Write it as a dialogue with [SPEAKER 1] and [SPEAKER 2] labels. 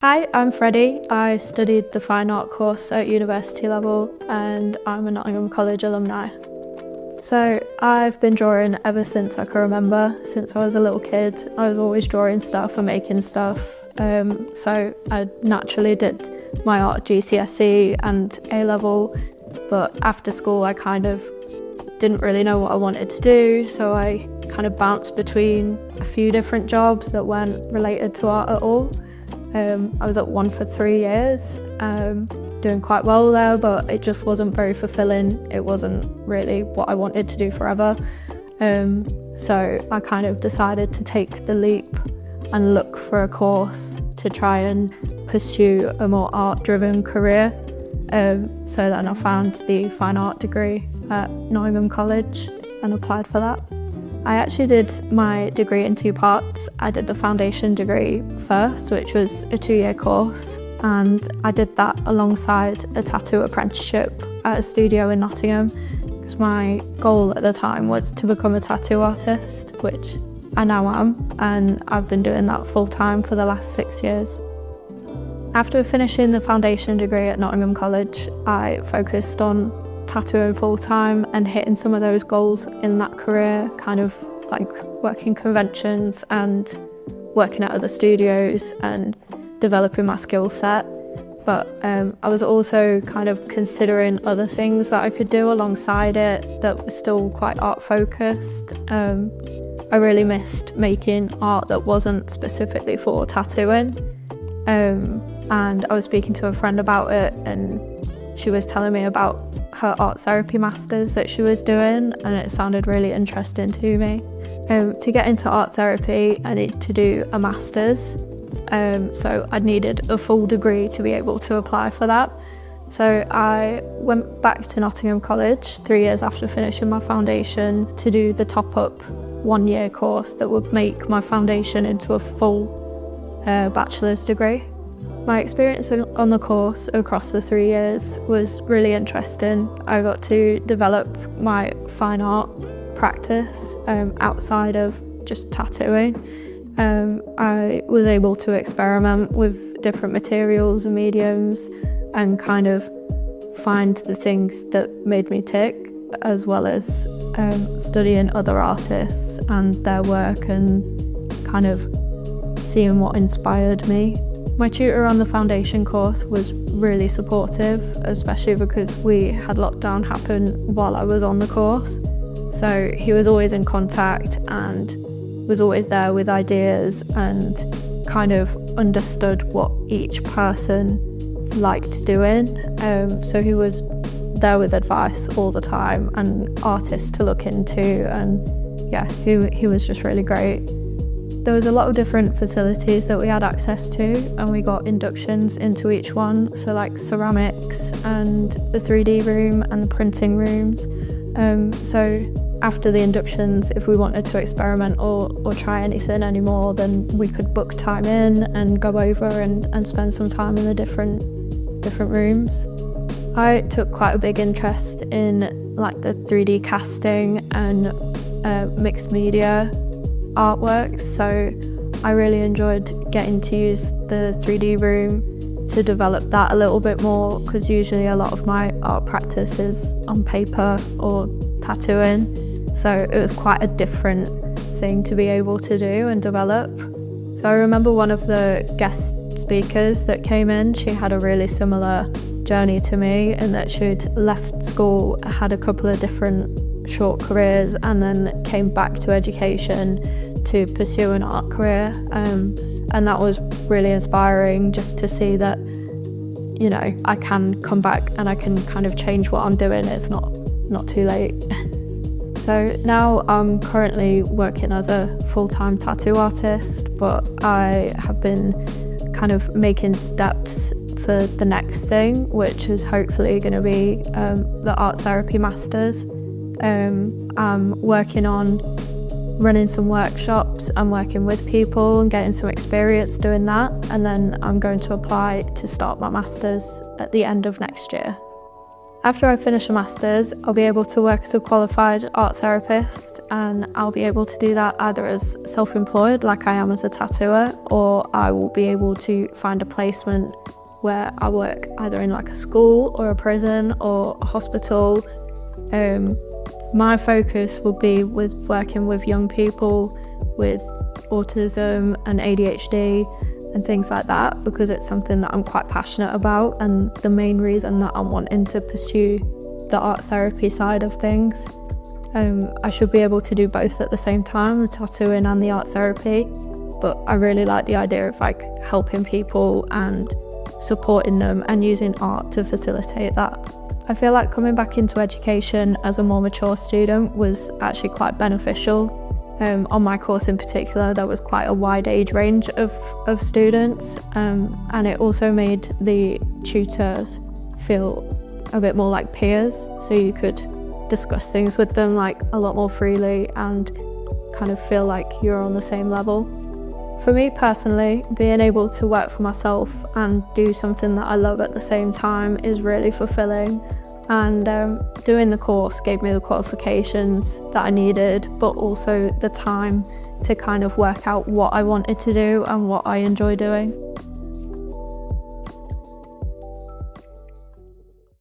[SPEAKER 1] Hi, I'm Freddie. I studied the fine art course at university level and I'm a Nottingham College alumni. So I've been drawing ever since I can remember. Since I was a little kid, I was always drawing stuff and making stuff. So I naturally did my art GCSE and A-level, but after school I kind of didn't really know what I wanted to do, so I kind of bounced between a few different jobs that weren't related to art at all. I was at one for 3 years, doing quite well there, but it just wasn't very fulfilling. It wasn't really what I wanted to do forever. So I kind of decided to take the leap and look for a course to try and pursue a more art-driven career. So then I found the fine art degree at Nottingham College and applied for that. I actually did my degree in 2 parts. I did the foundation degree first, which was a 2-year course, and I did that alongside a tattoo apprenticeship at a studio in Nottingham, because my goal at the time was to become a tattoo artist, which I now am, and I've been doing that full time for the last 6 years. After finishing the foundation degree at Nottingham College, I focused on tattooing full-time and hitting some of those goals in that career, kind of like working conventions and working at other studios and developing my skill set. But I was also kind of considering other things that I could do alongside it that were still quite art-focused. I really missed making art that wasn't specifically for tattooing. And I was speaking to a friend about it, and she was telling me about her art therapy masters that she was doing, and it sounded really interesting to me. To get into art therapy, I needed to do a master's, so I needed a full degree to be able to apply for that. So I went back to Nottingham College 3 years after finishing my foundation to do the top-up 1-year course that would make my foundation into a full bachelor's degree. My experience on the course across the 3 years was really interesting. I got to develop my fine art practice outside of just tattooing. I was able to experiment with different materials and mediums and kind of find the things that made me tick, as well as studying other artists and their work and kind of seeing what inspired me. My tutor on the foundation course was really supportive, especially because we had lockdown happen while I was on the course. So he was always in contact and was always there with ideas and kind of understood what each person liked doing. So he was there with advice all the time and artists to look into, and yeah, he was just really great. There was a lot of different facilities that we had access to, and we got inductions into each one, so like ceramics and the 3D room and the printing rooms. So after the inductions, if we wanted to experiment or try anything anymore, then we could book time in and go over and spend some time in the different rooms. I took quite a big interest in like the 3D casting and mixed media artworks, so I really enjoyed getting to use the 3D room to develop that a little bit more, because usually a lot of my art practice is on paper or tattooing, so it was quite a different thing to be able to do and develop. So I remember one of the guest speakers that came in, she had a really similar journey to me in that she'd left school, had a couple of different short careers, and then came back to education to pursue an art career, and that was really inspiring, just to see that, you know, I can come back and I can kind of change what I'm doing. It's not too late. So now I'm currently working as a full-time tattoo artist, but I have been kind of making steps for the next thing, which is hopefully going to be the art therapy masters. I'm working on running some workshops and working with people and getting some experience doing that, and then I'm going to apply to start my masters at the end of next year. After I finish a master's, I'll be able to work as a qualified art therapist, and I'll be able to do that either as self-employed like I am as a tattooer, or I will be able to find a placement where I work either in like a school or a prison or a hospital. My focus will be with working with young people with autism and ADHD and things like that, because it's something that I'm quite passionate about, and the main reason that I'm wanting to pursue the art therapy side of things. I should be able to do both at the same time, the tattooing and the art therapy, but I really like the idea of like helping people and supporting them and using art to facilitate that. I feel like coming back into education as a more mature student was actually quite beneficial. On my course in particular, there was quite a wide age range of students, and it also made the tutors feel a bit more like peers, so you could discuss things with them like a lot more freely and kind of feel like you're on the same level. For me personally, being able to work for myself and do something that I love at the same time is really fulfilling. And doing the course gave me the qualifications that I needed, but also the time to kind of work out what I wanted to do and what I enjoy doing.